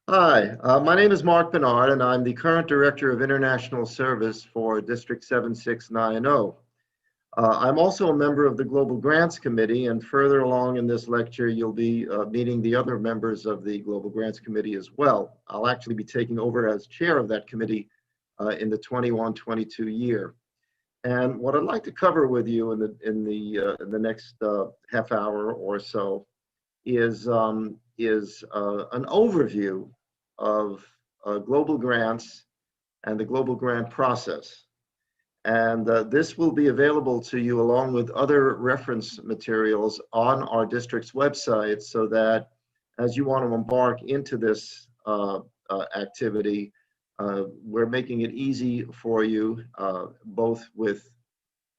Hi, my name is Marc Benard, and I'm the current Director of International Service for District 7690. I'm also a member of the Global Grants Committee, and further along in this lecture, you'll be meeting the other members of the Global Grants Committee as well. I'll actually be taking over as chair of that committee in the 21-22 year. And what I'd like to cover with you in the next half hour or so is an overview of global grants and the global grant process. And this will be available to you along with other reference materials on our district's website so that as you want to embark into this activity, we're making it easy for you, both with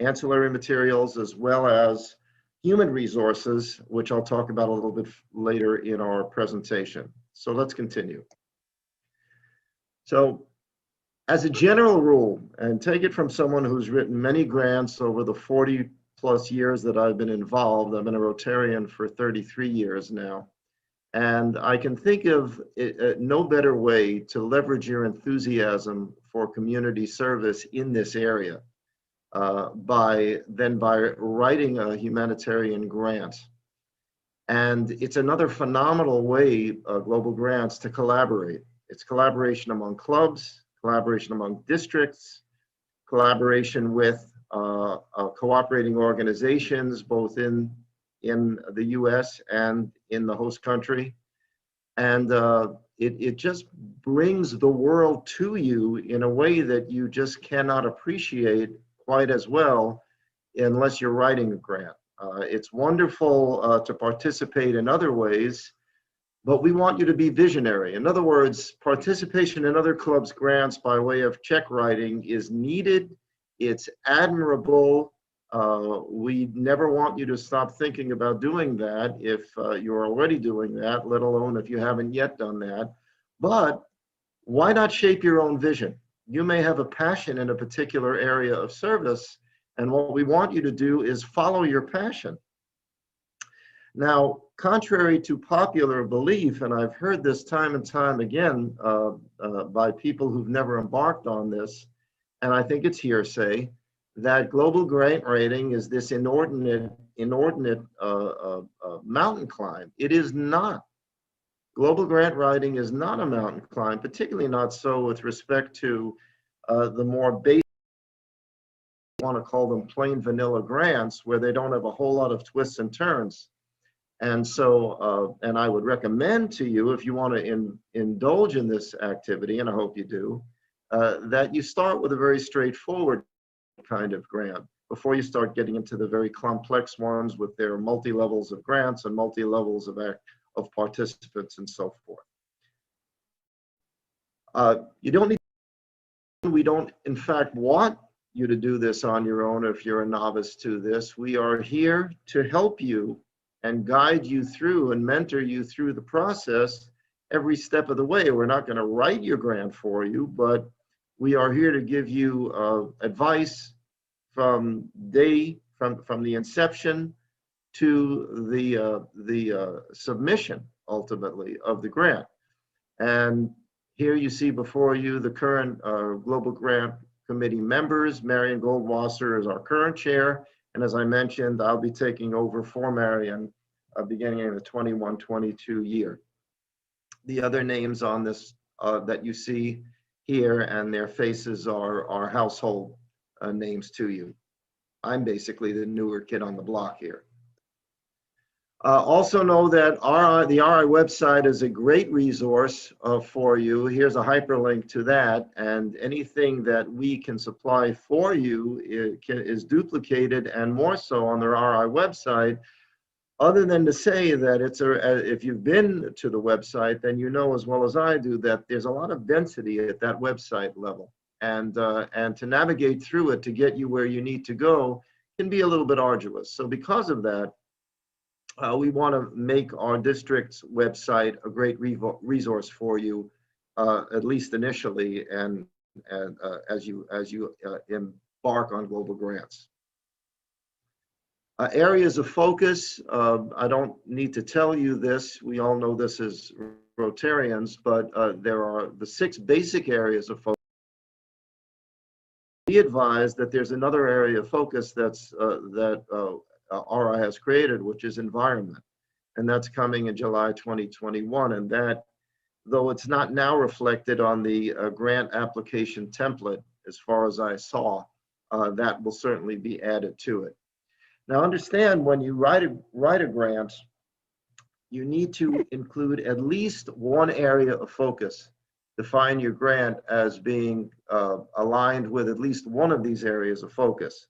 ancillary materials as well as human resources, which I'll talk about a little bit later in our presentation. So let's continue. So as a general rule, and take it from someone who's written many grants over the 40 plus years that I've been involved, I've been a Rotarian for 33 years now, and I can think of no better way to leverage your enthusiasm for community service in this area by writing a humanitarian grant. And it's another phenomenal way, global grants, to collaborate. It's collaboration among clubs, collaboration among districts, collaboration with cooperating organizations, both in the US and in the host country. And it just brings the world to you in a way that you just cannot appreciate quite as well unless you're writing a grant. It's wonderful to participate in other ways, but we want you to be visionary. In other words, participation in other clubs' grants by way of check writing is needed. It's admirable. We never want you to stop thinking about doing that if you're already doing that, let alone if you haven't yet done that. But why not shape your own vision? You may have a passion in a particular area of service, and what we want you to do is follow your passion. Now, contrary to popular belief, and I've heard this time and time again by people who've never embarked on this, and I think it's hearsay, that global grant writing is this inordinate mountain climb. It is not. Global grant writing is not a mountain climb, particularly not so with respect to the more basic, I want to call them plain vanilla grants, where they don't have a whole lot of twists and turns. And so, and I would recommend to you, if you want to indulge in this activity, and I hope you do, that you start with a very straightforward kind of grant before you start getting into the very complex ones with their multi-levels of grants and multi-levels of participants and so forth. You don't need, we don't in fact want you to do this on your own if you're a novice to this. We are here to help you and guide you through and mentor you through the process every step of the way. We're not going to write your grant for you, but we are here to give you advice from the inception to the submission, ultimately, of the grant. And here you see before you the current Global Grant Committee members. Marion Goldwasser is our current chair, and as I mentioned, I'll be taking over for Marion beginning in the 21-22 year. The other names on this that you see here and their faces are household names to you. I'm basically the newer kid on the block here. Also know that the RI website is a great resource for you. Here's a hyperlink to that, and anything that we can supply for you is duplicated and more so on the RI website, other than to say that if you've been to the website, then you know as well as I do that there's a lot of density at that website level, and to navigate through it to get you where you need to go can be a little bit arduous. So because of that, we want to make our district's website a great resource for you, at least initially, and as you embark on global grants. Areas of focus, I don't need to tell you this. We all know this is Rotarians, but there are the 6 basic areas of focus. Be advised that there's another area of focus that RI has created, which is environment, and that's coming in July 2021. And that, though it's not now reflected on the grant application template, as far as I saw, that will certainly be added to it. Now, understand, when you write a grant, you need to include at least one area of focus. Define your grant as being aligned with at least one of these areas of focus.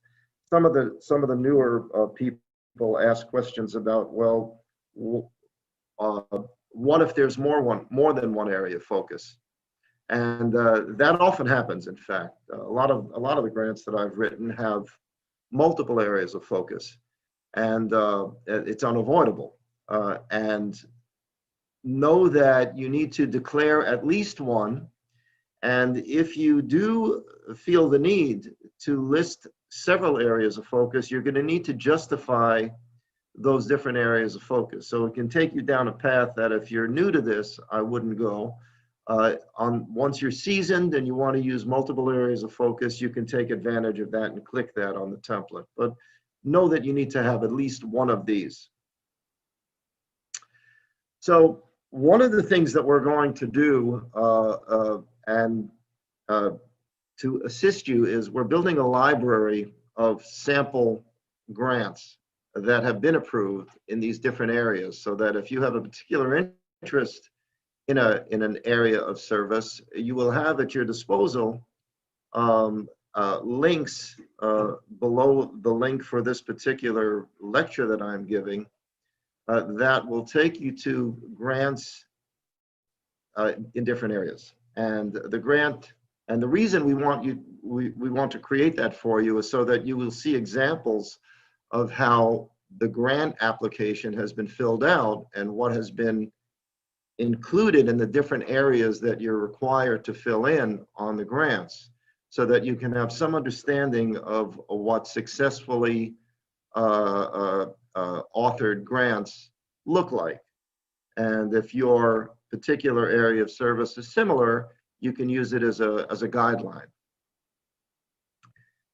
Some of the newer people ask questions about, well, what if there's more than one area of focus? And that often happens. In fact, a lot of the grants that I've written have multiple areas of focus, and it's unavoidable. And know that you need to declare at least one. And if you do feel the need to list several areas of focus, you're going to need to justify those different areas of focus. So it can take you down a path that, if you're new to this, I wouldn't go. Once you're seasoned and you want to use multiple areas of focus, you can take advantage of that and click that on the template. But know that you need to have at least one of these. So one of the things that we're going to do to assist you is we're building a library of sample grants that have been approved in these different areas, so that if you have a particular interest in an area of service, you will have at your disposal links below the link for this particular lecture that I'm giving that will take you to grants in different areas. And the grant, and the reason we want to create that for you is so that you will see examples of how the grant application has been filled out and what has been included in the different areas that you're required to fill in on the grants, so that you can have some understanding of what successfully authored grants look like. And if your particular area of service is similar, you can use it as a guideline.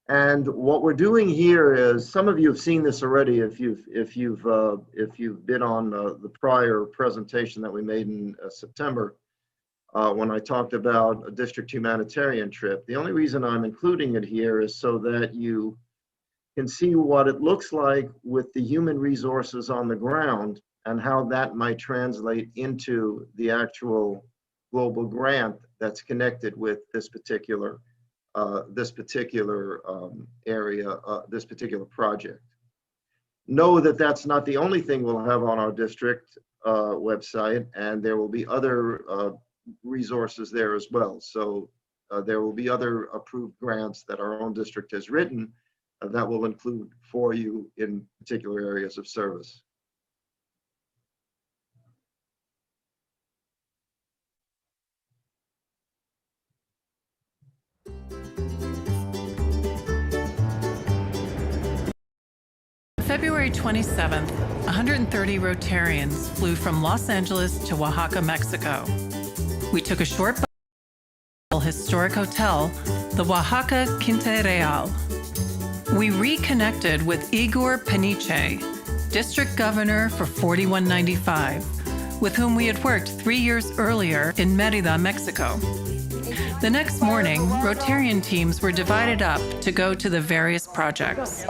And what we're doing here is, some of you have seen this already if you've been on the prior presentation that we made in September, when I talked about a district humanitarian trip. The only reason I'm including it here is so that you can see what it looks like with the human resources on the ground and how that might translate into the actual global grant that's connected with this particular area, this particular project. Know that that's not the only thing we'll have on our district website, and there will be other resources there as well. So there will be other approved grants that our own district has written that will include for you in particular areas of service. February 27th, 130 Rotarians flew from Los Angeles to Oaxaca, Mexico. We took a short bus to the historic hotel, the Oaxaca Quinta Real. We reconnected with Igor Peniche, district governor for 4195, with whom we had worked 3 years earlier in Mérida, Mexico. The next morning, Rotarian teams were divided up to go to the various projects.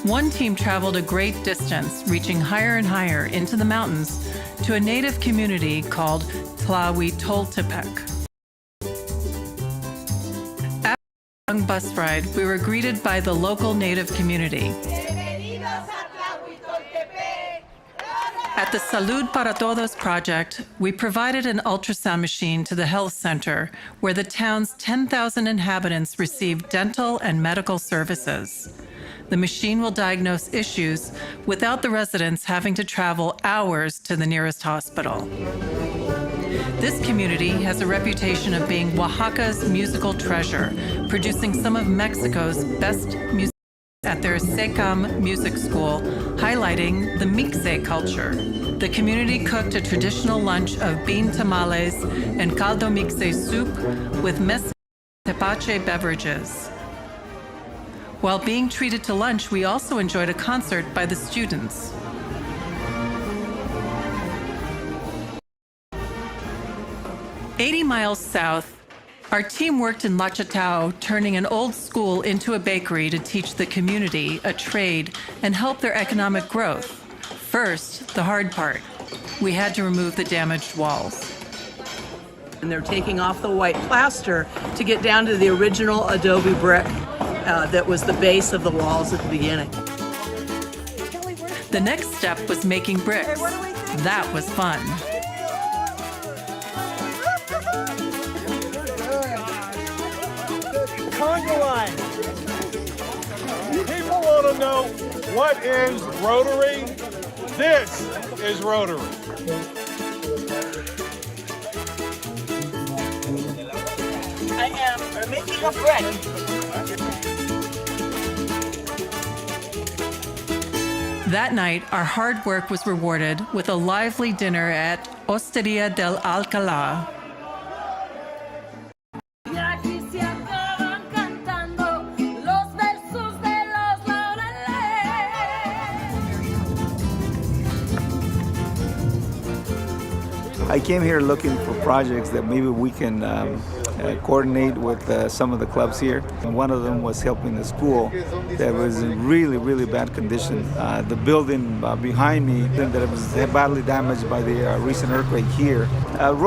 One team traveled a great distance, reaching higher and higher into the mountains to a native community called Tlahuitoltepec. After a long bus ride, we were greeted by the local native community. At the Salud para Todos project, we provided an ultrasound machine to the health center, where the town's 10,000 inhabitants receive dental and medical services. The machine will diagnose issues without the residents having to travel hours to the nearest hospital. This community has a reputation of being Oaxaca's musical treasure, producing some of Mexico's best musicians at their Secam music school, highlighting the Mixe culture. The community cooked a traditional lunch of bean tamales and caldo mixe soup with mezcal tepache beverages. While being treated to lunch, we also enjoyed a concert by the students. "80 miles south, our team worked in Lachatao, turning an old school into a bakery to teach the community a trade and help their economic growth. First, the hard part. We had to remove the damaged walls. And they're taking off the white plaster to get down to the original adobe brick that was the base of the walls at the beginning. The next step was making bricks. That was fun. Conga line. People want to know, what is Rotary? This is Rotary. I am making a brick. That night, our hard work was rewarded with a lively dinner at Osteria del Alcalá. I came here looking for projects that maybe we can coordinate with some of the clubs here. And one of them was helping the school that was in really, really bad condition. The building behind me that was badly damaged by the recent earthquake here.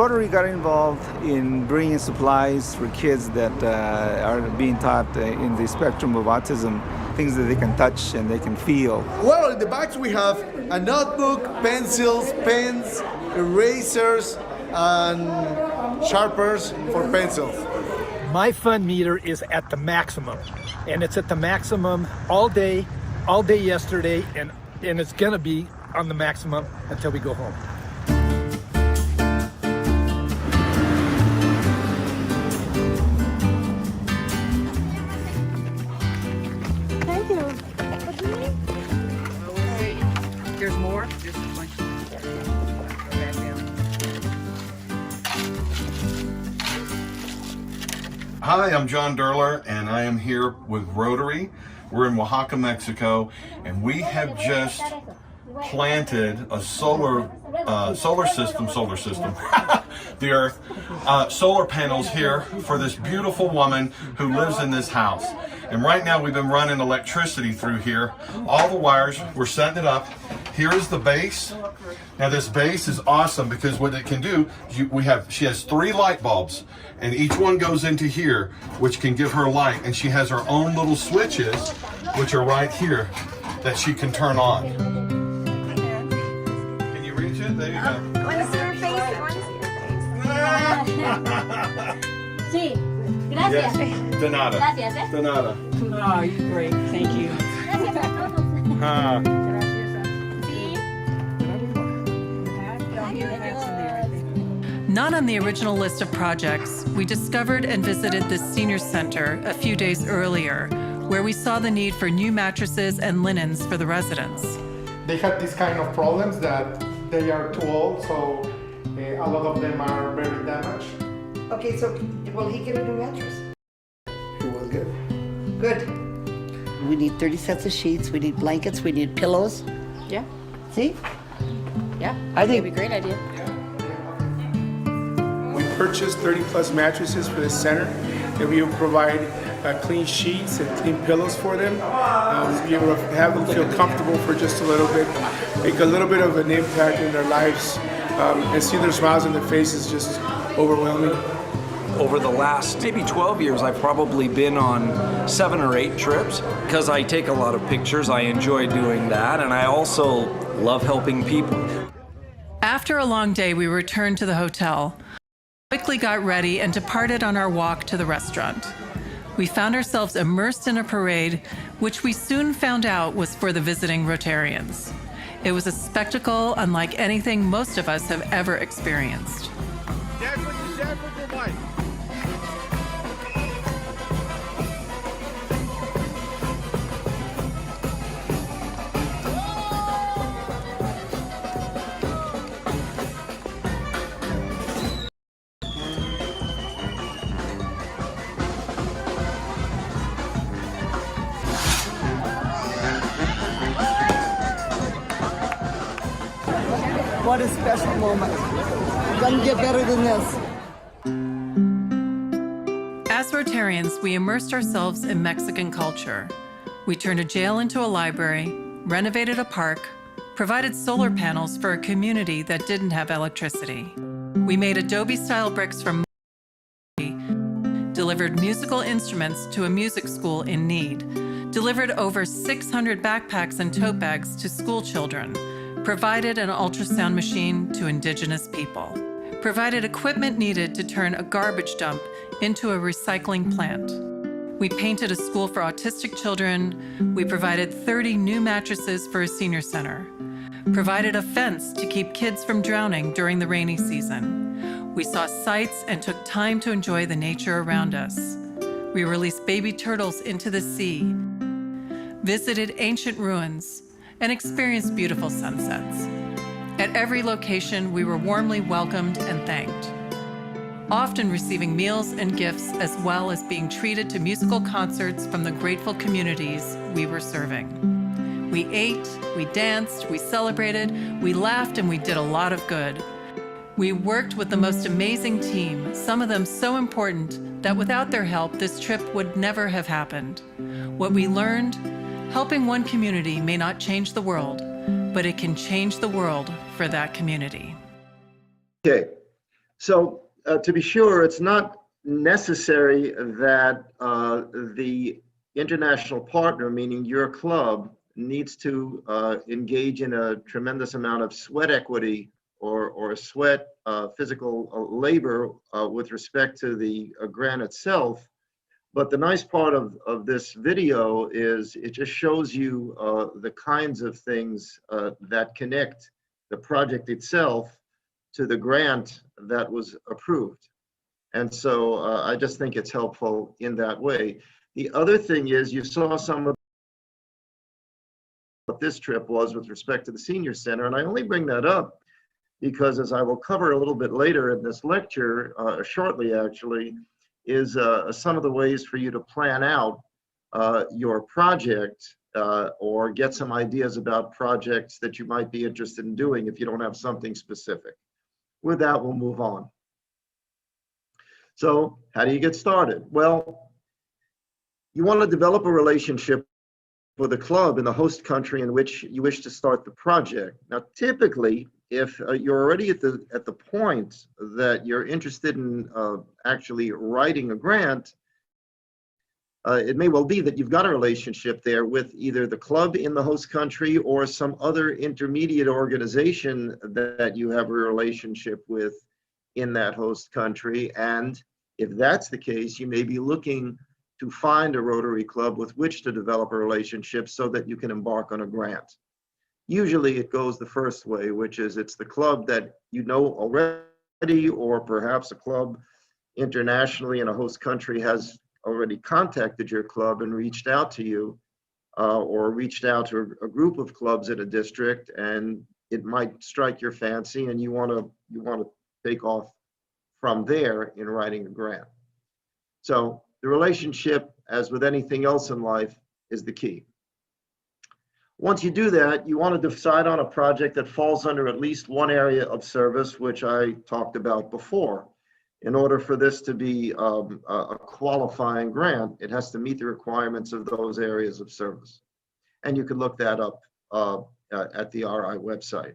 Rotary got involved in bringing supplies for kids that are being taught in the spectrum of autism, things that they can touch and they can feel. Well, in the bags we have a notebook, pencils, pens, erasers, and sharpeners for pencils. My fun meter is at the maximum, and it's at the maximum all day yesterday, and it's gonna be on the maximum until we go home. Thank you. What do you need? There's more. There's a bunch. Hi, I'm John Derler, and I am here with Rotary. We're in Oaxaca, Mexico, and we have just planted a solar system, the earth, solar panels here for this beautiful woman who lives in this house. And right now we've been running electricity through here. All the wires, we're setting it up. Here is the base. Now this base is awesome because what it can do, she has 3 light bulbs, and each one goes into here, which can give her light. And she has her own little switches, which are right here, that she can turn on. Can you reach it? There you go. I want to see her face. I want to see her face. Sí. Gracias. Yes. De nada. Gracias, eh? De nada. Oh, you're great. Thank you. Not on the original list of projects, we discovered and visited the senior center a few days earlier, where we saw the need for new mattresses and linens for the residents. They have this kind of problems that they are too old, so a lot of them are very damaged. Okay, so will he get a new mattress? It was good. Good. We need 30 sets of sheets, we need blankets, we need pillows. Yeah. See? Yeah. I think That'd be a great idea. We purchased 30 plus mattresses for the center, and we will provide clean sheets and clean pillows for them. Be able to have them feel comfortable for just a little bit, make a little bit of an impact in their lives, and see their smiles on their faces just overwhelming. Over the last maybe 12 years, I've probably been on 7 or 8 trips because I take a lot of pictures. I enjoy doing that, and I also love helping people. After a long day, we returned to the hotel, quickly got ready, and departed on our walk to the restaurant. We found ourselves immersed in a parade, which we soon found out was for the visiting Rotarians. It was a spectacle unlike anything most of us have ever experienced. Dad with your mic. what a special moment. Doesn't get better than this. As Rotarians, we immersed ourselves in Mexican culture. We turned a jail into a library, renovated a park, provided solar panels for a community that didn't have electricity. We made Adobe-style bricks from delivered musical instruments to a music school in need, delivered over 600 backpacks and tote bags to school children, provided an ultrasound machine to Indigenous people, provided equipment needed to turn a garbage dump into a recycling plant. We painted a school for autistic children. We provided 30 new mattresses for a senior center, provided a fence to keep kids from drowning during the rainy season. We saw sights and took time to enjoy the nature around us. We released baby turtles into the sea, visited ancient ruins, and experienced beautiful sunsets. At every location, we were warmly welcomed and thanked, often receiving meals and gifts as well as being treated to musical concerts from the grateful communities we were serving. We ate, we danced, we celebrated, we laughed, and we did a lot of good. We worked with the most amazing team, some of them so important that without their help, this trip would never have happened. What we learned, helping one community may not change the world, but it can change the world for that community. Okay, so to be sure, it's not necessary that the international partner, meaning your club, needs to engage in a tremendous amount of sweat equity or sweat physical labor with respect to the grant itself. But the nice part of this video is it just shows you the kinds of things that connect the project itself to the grant that was approved. And so I just think it's helpful in that way. The other thing is you saw some of what this trip was with respect to the senior center. And I only bring that up because, as I will cover a little bit later in this lecture, shortly actually, is some of the ways for you to plan out your project or get some ideas about projects that you might be interested in doing if you don't have something specific. With that, we'll move on. So how do you get started? Well, you want to develop a relationship with a club in the host country in which you wish to start the project. Now, typically, if you're already at the point that you're interested in actually writing a grant, it may well be that you've got a relationship there with either the club in the host country or some other intermediate organization that you have a relationship with in that host country. And if that's the case, you may be looking to find a Rotary club with which to develop a relationship so that you can embark on a grant. Usually it goes the first way, which is it's the club that you know already, or perhaps a club internationally in a host country has already contacted your club and reached out to you, or reached out to a group of clubs in a district, and it might strike your fancy and you want to take off from there in writing a grant. So the relationship, as with anything else in life, is the key. Once you do that, you want to decide on a project that falls under at least one area of service, which I talked about before. In order for this to be a qualifying grant, it has to meet the requirements of those areas of service. And you can look that up at the RI website.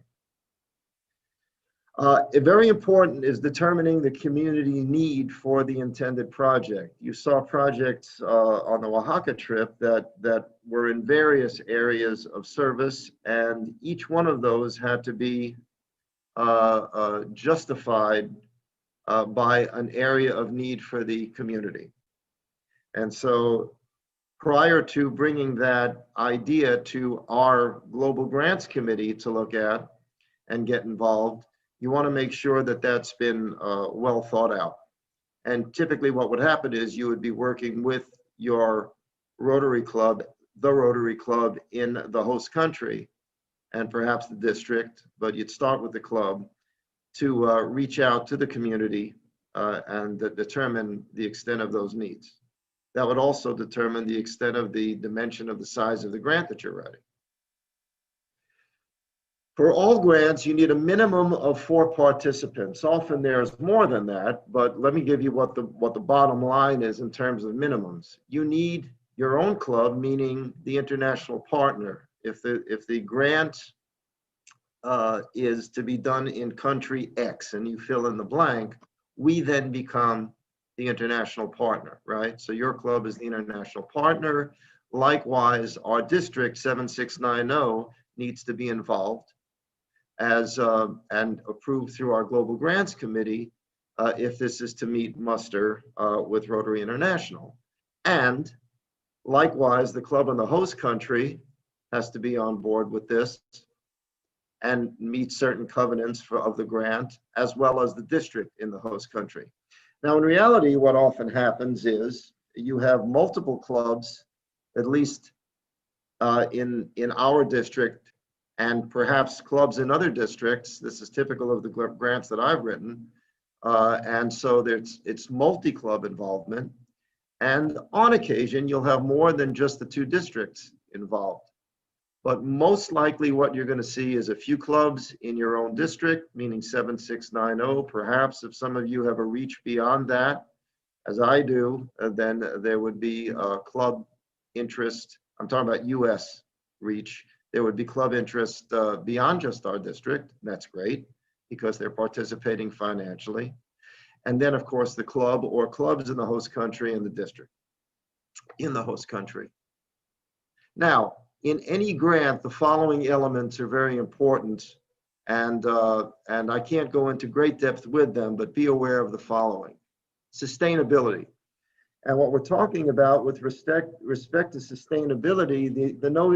Very important is determining the community need for the intended project. You saw projects on the Oaxaca trip that were in various areas of service, and each one of those had to be justified by an area of need for the community. And so prior to bringing that idea to our Global Grants Committee to look at and get involved, you want to make sure that that's been well thought out. And typically what would happen is you would be working with your Rotary Club, the Rotary Club in the host country, and perhaps the district, but you'd start with the club to reach out to the community and determine the extent of those needs. That would also determine the extent of the dimension of the size of the grant that you're writing. For all grants, you need a minimum of 4 participants. Often there's more than that, but let me give you what the bottom line is in terms of minimums. You need your own club, meaning the international partner. If the grant is to be done in country X and you fill in the blank, we then become the international partner, right? So your club is the international partner. Likewise, our district 7690 needs to be involved as and approved through our Global Grants Committee if this is to meet muster with Rotary International. And likewise, the club in the host country has to be on board with this and meet certain covenants of the grant, as well as the district in the host country. Now, in reality, what often happens is you have multiple clubs, at least in our district, and perhaps clubs in other districts. This is typical of the grants that I've written. And so it's multi-club involvement. And on occasion, you'll have more than just the 2 districts involved. But most likely what you're going to see is a few clubs in your own district, meaning 7690. Perhaps if some of you have a reach beyond that, as I do, then there would be a club interest. I'm talking about US reach. There would be club interest beyond just our district. That's great because they're participating financially. And then, of course, the club or clubs in the host country and the district in the host country. Now, in any grant, the following elements are very important, and I can't go into great depth with them, but be aware of the following. Sustainability. And what we're talking about with respect to sustainability,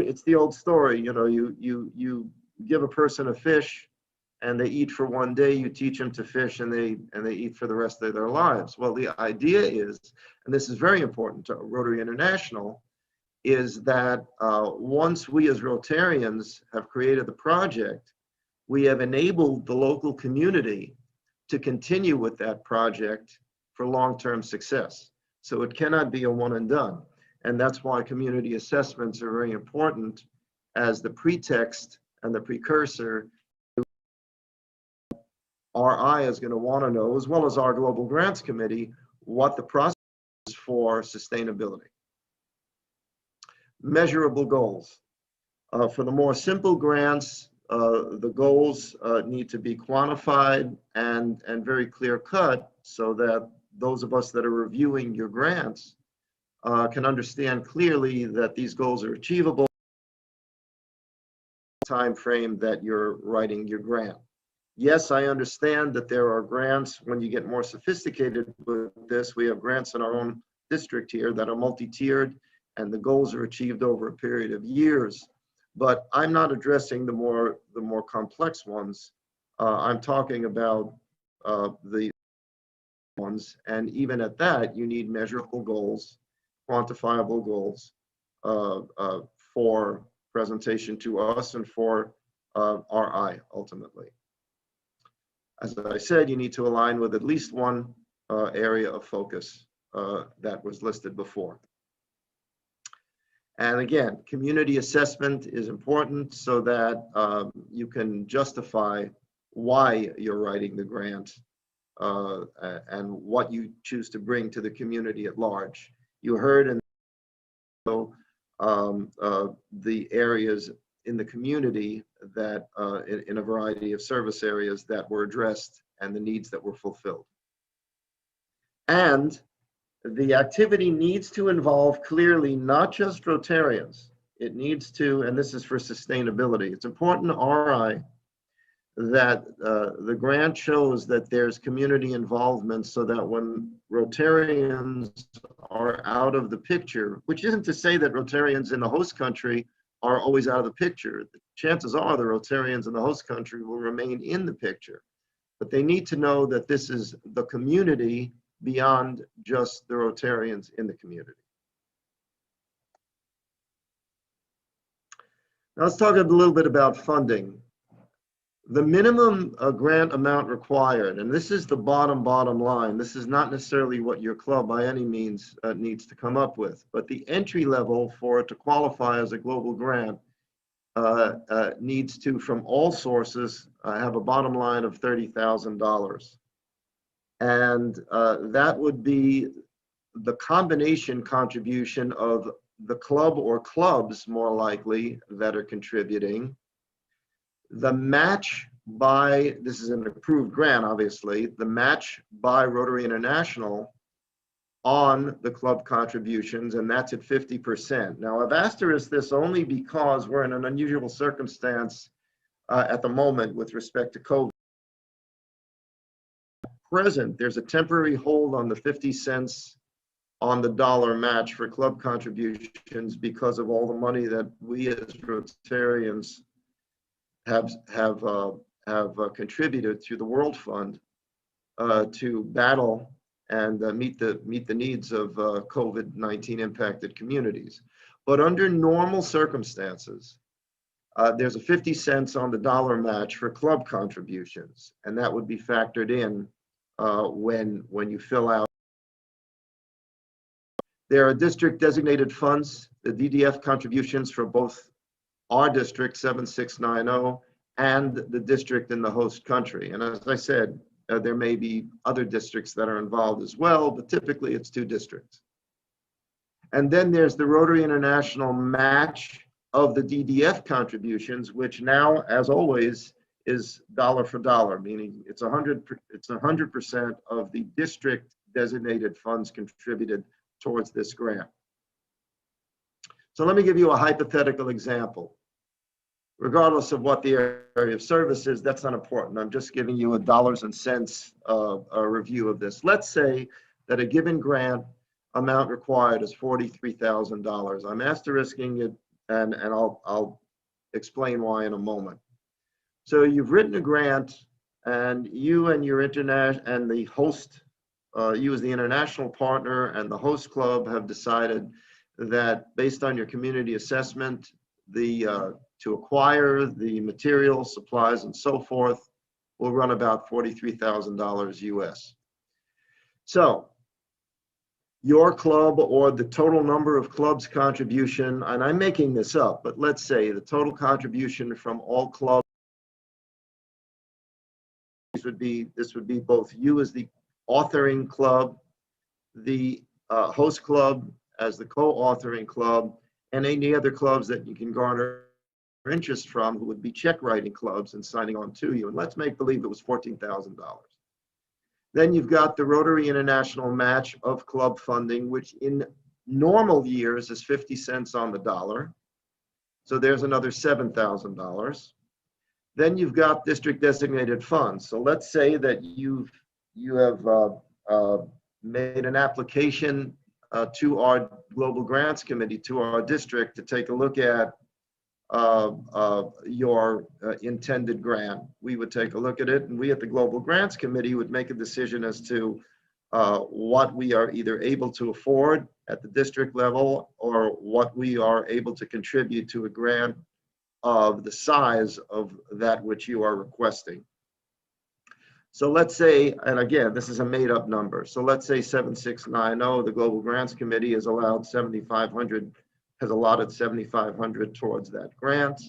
it's the old story. You know, you give a person a fish and they eat for one day, you teach them to fish and they eat for the rest of their lives. Well, the idea is, and this is very important to Rotary International, is that once we as Rotarians have created the project, we have enabled the local community to continue with that project for long-term success. So it cannot be a one and done. And that's why community assessments are very important as the pretext and the precursor. RI is going to want to know, as well as our Global Grants Committee, what the process is for sustainability. Measurable goals. For the more simple grants, the goals need to be quantified and very clear cut so that those of us that are reviewing your grants can understand clearly that these goals are achievable time frame that you're writing your grant. Yes, I understand that there are grants when you get more sophisticated with this. We have grants in our own district here that are multi-tiered and the goals are achieved over a period of years. But I'm not addressing the more complex ones. I'm talking about the ones, and even at that, you need measurable goals, quantifiable goals for presentation to us and for RI ultimately. As I said, you need to align with at least one area of focus that was listed before. And again, community assessment is important so that you can justify why you're writing the grant and what you choose to bring to the community at large. You heard in the areas in the community that in a variety of service areas that were addressed and the needs that were fulfilled. And the activity needs to involve clearly not just Rotarians. It needs to, and this is for sustainability, it's important to RI that the grant shows that there's community involvement so that when Rotarians are out of the picture, which isn't to say that Rotarians in the host country are always out of the picture. The chances are the Rotarians in the host country will remain in the picture, but they need to know that this is the community beyond just the Rotarians in the community. Now let's talk a little bit about funding. The minimum grant amount required, and this is the bottom line, this is not necessarily what your club by any means needs to come up with, but the entry level for it to qualify as a global grant needs to, from all sources, have a bottom line of $30,000. And that would be the combination contribution of the club or clubs, more likely, that are contributing. The match by, this is an approved grant, obviously, the match by Rotary International on the club contributions, and that's at 50%. Now, I've asterisked this only because we're in an unusual circumstance at the moment with respect to COVID. Present, there's a temporary hold on the 50 cents on the dollar match for club contributions because of all the money that we as Rotarians have contributed through the World Fund to battle and meet the needs of COVID-19 impacted communities. But under normal circumstances, there's a 50 cents on the dollar match for club contributions, and that would be factored in when you fill out. There are district designated funds, the DDF contributions for both our district 7690 and the district in the host country. And as I said, there may be other districts that are involved as well, but typically it's 2 districts. And then there's the Rotary International match of the DDF contributions, which now, as always, is dollar for dollar, meaning it's 100% of the district designated funds contributed towards this grant. So let me give you a hypothetical example. Regardless of what the area of service is, that's not important. I'm just giving you a dollars and cents review of this. Let's say that a given grant amount required is $43,000. I'm asterisking it, and I'll explain why in a moment. So you've written a grant, and you and your and the host, you as the international partner and the host club have decided that based on your community assessment, to acquire the materials, supplies, and so forth will run about $43,000 US. So your club or the total number of clubs contribution, and I'm making this up, but let's say the total contribution from all clubs, this would be both you as the authoring club, the host club as the co-authoring club, and any other clubs that you can garner interest from who would be check writing clubs and signing on to you. And let's make believe it was $14,000. Then you've got the Rotary International match of club funding, which in normal years is 50 cents on the dollar. So there's another $7,000. Then you've got district designated funds. So let's say that you have made an application to our Global Grants Committee, to our district, to take a look at your intended grant. We would take a look at it, and we at the Global Grants Committee would make a decision as to what we are either able to afford at the district level or what we are able to contribute to a grant of the size of that which you are requesting. So let's say, and again, this is a made-up number. So let's say 7690, the Global Grants Committee has allowed 7,500, has allotted 7,500 towards that grant.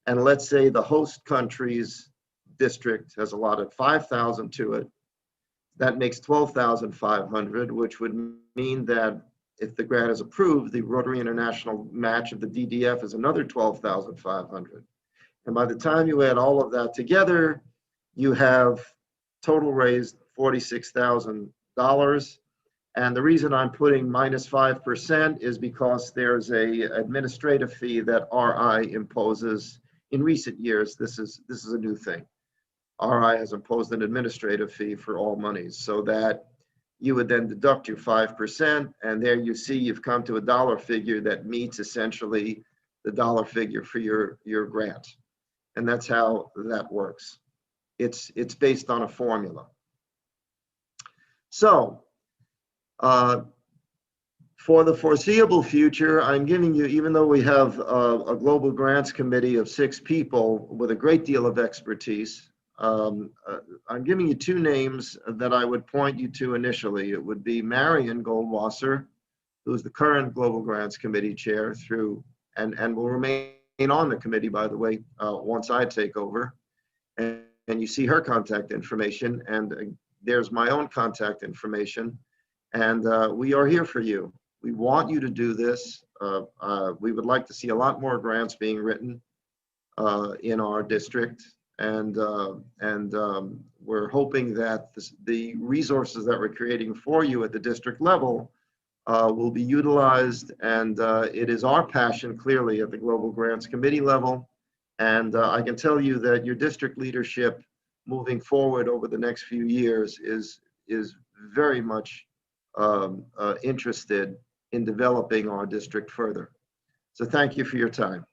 And let's say the host country's district has allotted 5,000 to it. That makes 12,500, which would mean that if the grant is approved, the Rotary International match of the DDF is another 12,500. And by the time you add all of that together, you have total raised $46,000. And the reason I'm putting minus 5% is because there's a administrative fee that RI imposes. In recent years, this is a new thing. RI has imposed an administrative fee for all monies, so that you would then deduct your 5%, and there you see you've come to a dollar figure that meets essentially the dollar figure for your grant. And that's how that works. It's based on a formula. So for the foreseeable future, I'm giving you, even though we have a Global Grants Committee of 6 people with a great deal of expertise, I'm giving you 2 names that I would point you to initially. It would be Marion Goldwasser, who is the current Global Grants Committee chair through, and will remain on the committee, by the way, once I take over. And you see her contact information, and there's my own contact information. And we are here for you. We want you to do this. We would like to see a lot more grants being written in our district. And we're hoping that the resources that we're creating for you at the district level will be utilized. And it is our passion, clearly, at the Global Grants Committee level. And I can tell you that your district leadership moving forward over the next few years is very much interested in developing our district further. So thank you for your time.